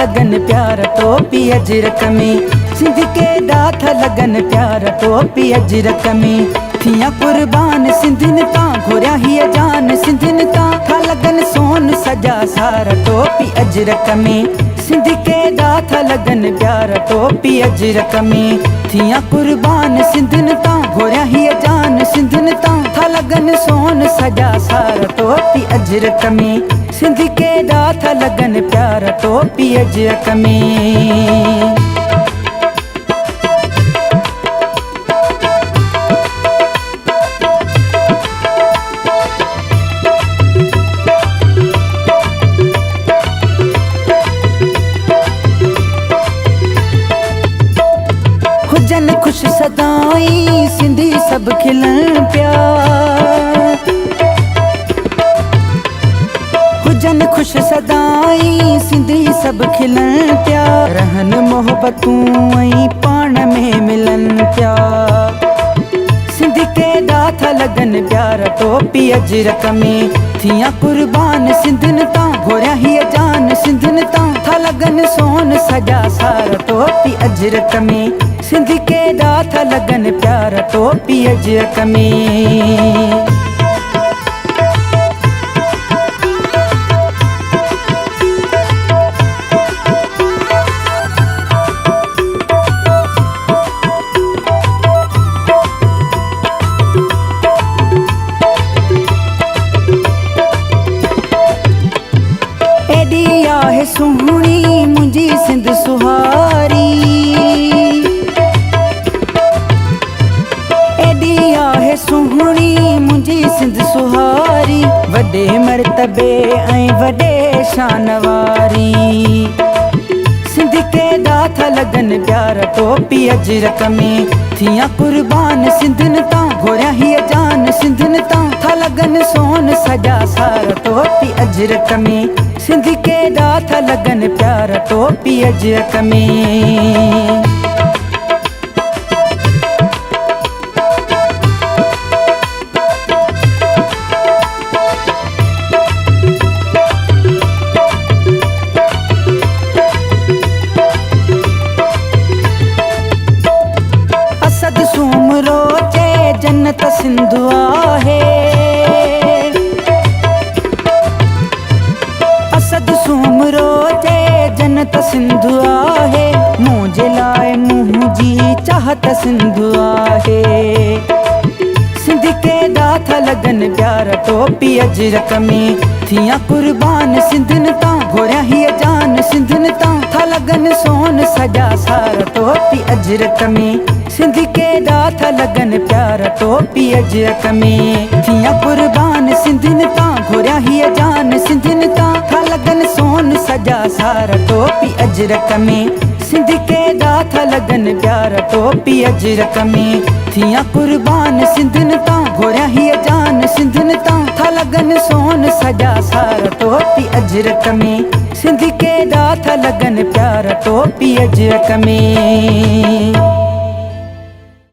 लगन प्यार टोपी अजरक में, सिंध के ॾाठ लगन प्यार टोपी अजरक में। थिया कुर्बान सिंधिन तां घुरिया हीअ जान सिंधिन तां, था लगन सोन सजा सार टोपी अजरक में। सिंध के ॾाठ लगन प्यार टोपी अजरक में, थिया कुर्बान सिंधिन तां घुरिया हीअ जान सिंधिन तां, था लगन सोन सजा सार टोपी अजरक में। सिंध के ॾाठ लगन प्यार टोपी अजरक में। हुजन खुश सदाई सिंधी सब खिलन प्या, हुजन खुश सदाई सिंधी सब खिलन प्या, रहन मोहब्बतूं ऐं पाण में मिलन प्या। सिंध के ॾाठ लगन प्यार टोपी अजरक में, थिया कुर्बान सिंधिन तां घुरिया हीअ जान सिंधिन तां, था लगन सोन सजा सार टोपी अजरक में। सिंध के ॾाठ लगन प्यार टोपी अजरक में। एडी आहे सुहिणी मुंहिंजी सिंध सुहारी, एडी आहे सुहिणी मुंहिंजी सिंध सुहारी, वॾे मर्तबे ऐं वॾे शान वारी। सिंध के ॾाठ लगन प्यार टोपी अजरक में, थिया कुर्बान सिंधिन तां घुरिया हीअ जान सिंधिन तां, था लगन सोन सजा सार टोपी अजरक में। सिंध के ॾाठ लगन प्यार टोपी अजरक में। असद सूमरो चे जन्नत सिंध आहे, असद सूमरो चे जन्नत सिंध आहे, मुंहिंजे लाइ मुंहिंजी चाहत सिंध आहे। सिंध के ॾाठ लगन प्यार टोपी अजरक में, थिया कुर्बान सिंधिन तां घुरिया हीअ जान सिंधिन तां, था लगन सोन सजा सार टोपी अजरक में। सिंध के ॾाठ लगन प्यार टोपी अजरक में, थिया कुर्बान सिंधिन तां घुरिया हीअ जान सिंधिन तां, था लगन सोन सजा सार टोपी अजरक में। सिंध के ॾाठ लगन प्यार टोपी अजरक में, थिया कुर्बान सिंधिन तां घुरिया हीअ जान सिंधिन तां, था लगन सोन सजा सार टोपी अजरक में। सिंध के ॾाठ लगन प्यार टोपी अजरक में।